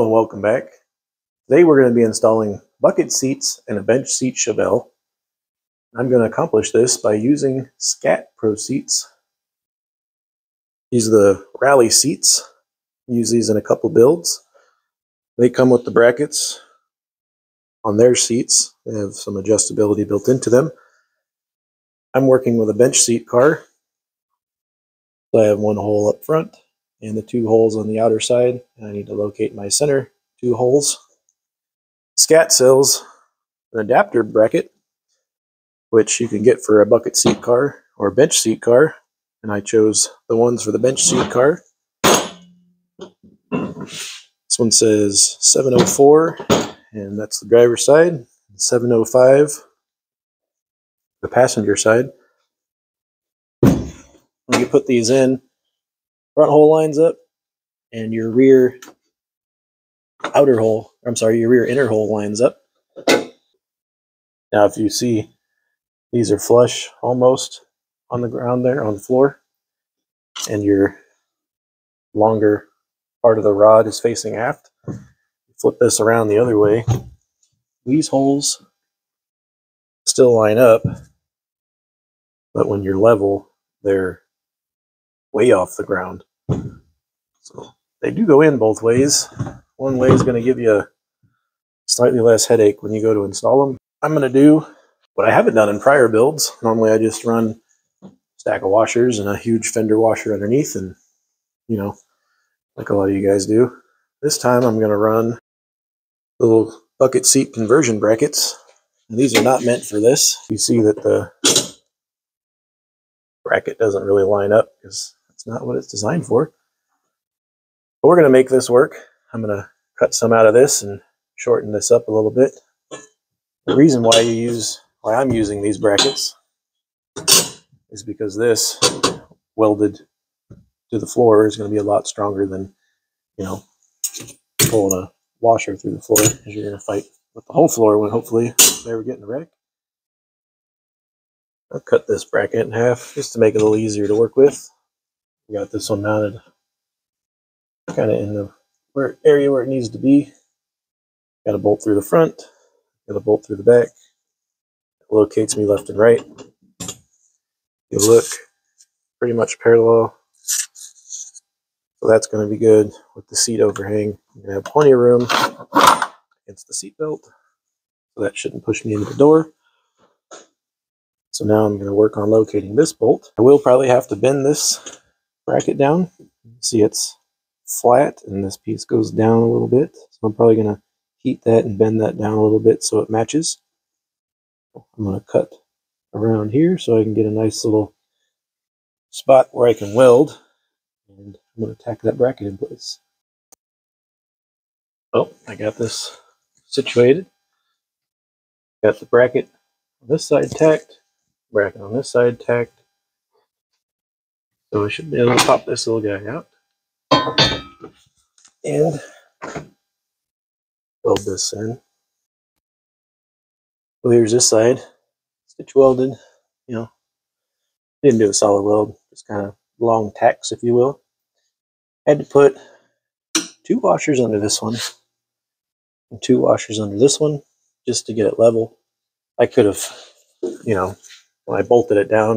and welcome back. Today we're going to be installing bucket seats and a bench seat Chevelle. I'm going to accomplish this by using Scat Pro seats. These are the Rally seats. Use these in a couple builds. They come with the brackets on their seats. They have some adjustability built into them. I'm working with a bench seat car. So I have one hole up front and the two holes on the outer side. And I need to locate my center two holes. Scat sells an adapter bracket, which you can get for a bucket seat car or bench seat car, and I chose the ones for the bench seat car. This one says 704, and that's the driver's side, 705, the passenger side. When you put these in, front hole lines up, and your rear your rear inner hole lines up. Now, if you see, these are flush almost on the ground there, on the floor, and your longer part of the rod is facing aft. Flip this around the other way. These holes still line up, but when you're level, they're way off the ground. So they do go in both ways. One way is going to give you a slightly less headache when you go to install them. I'm going to do what I haven't done in prior builds. Normally I just run a stack of washers and a huge fender washer underneath, and like a lot of you guys do. This time I'm going to run little bucket seat conversion brackets. And these are not meant for this. You see that the bracket doesn't really line up because that's not what it's designed for. But we're going to make this work. I'm going to cut some out of this and shorten this up a little bit. The reason why I'm using these brackets is because this welded to the floor is going to be a lot stronger than, pulling a washer through the floor, because you're going to fight with the whole floor when hopefully they ever get in a wreck. I'll cut this bracket in half just to make it a little easier to work with. We got this one mounted kind of in the area where it needs to be. Got a bolt through the front, got a bolt through the back. It locates me left and right. You look pretty much parallel. So that's going to be good with the seat overhang. You're going to have plenty of room against the seat belt. So that shouldn't push me into the door. So now I'm going to work on locating this bolt. I will probably have to bend this bracket down. See, it's flat and this piece goes down a little bit. So I'm probably going to heat that and bend that down a little bit so it matches. I'm going to cut around here so I can get a nice little spot where I can weld. And I'm going to tack that bracket in place. Oh, I got this situated. Got the bracket on this side tacked, bracket on this side tacked. So I should be able to pop this little guy out and weld this in. So here's this side, stitch welded. Didn't do a solid weld, just kind of long tacks, if you will. Had to put 2 washers under this one and 2 washers under this one just to get it level. I could have, when I bolted it down,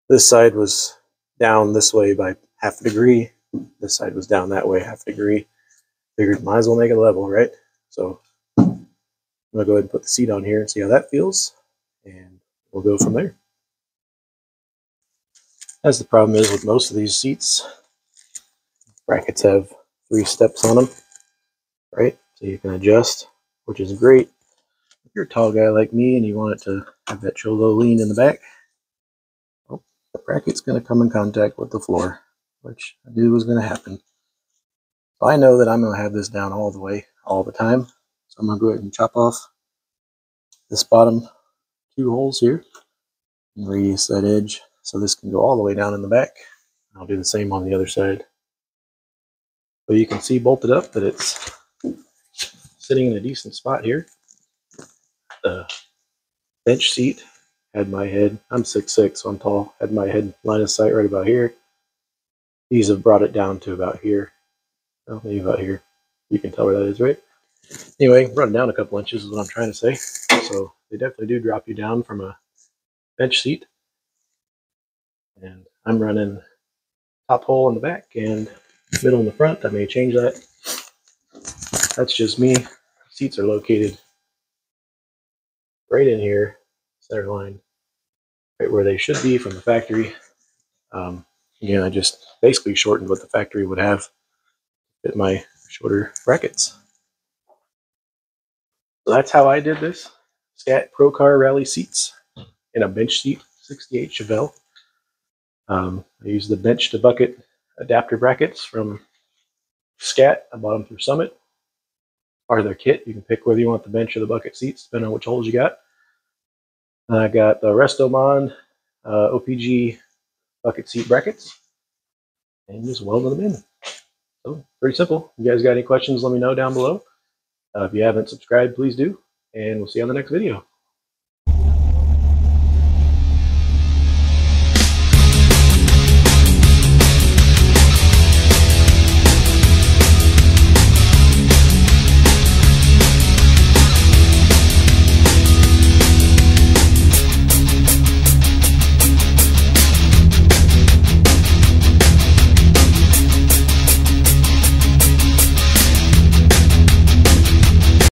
this side was down this way by half a degree. This side was down that way half a degree. Figured might as well make it level, right? So I'm going to go ahead and put the seat on here and see how that feels, and we'll go from there. As the problem is with most of these seats, brackets have 3 steps on them, right? So you can adjust, which is great. If you're a tall guy like me and you want it to have that cholo lean in the back, well, the bracket's going to come in contact with the floor, which I knew was going to happen. So I know that I'm going to have this down all the way, all the time. So I'm going to go ahead and chop off this bottom 2 holes here and radius that edge so this can go all the way down in the back. I'll do the same on the other side. So you can see bolted up that it's sitting in a decent spot here. The bench seat had my head, I'm 6'6", so I'm tall, had my head line of sight right about here. These have brought it down to about here. Well, maybe about here. You can tell where that is, right? Anyway, run down a couple inches is what I'm trying to say. So they definitely do drop you down from a bench seat. And I'm running top hole in the back and middle in the front. I may change that. That's just me. Seats are located right in here, center line, right where they should be from the factory. Again, I just basically shortened what the factory would have fit my shorter brackets. So that's how I did this. Scat Pro Car Rally seats in a bench seat, 68 Chevelle. I used the bench to bucket adapter brackets from Scat. I bought them through Summit. Part of their kit. You can pick whether you want the bench or the bucket seats, depending on which holes you got. And I got the Restomon OPG bucket seat brackets and just welded them in. So pretty simple. If you guys got any questions, let me know down below. If you haven't subscribed, please do. And we'll see you on the next video.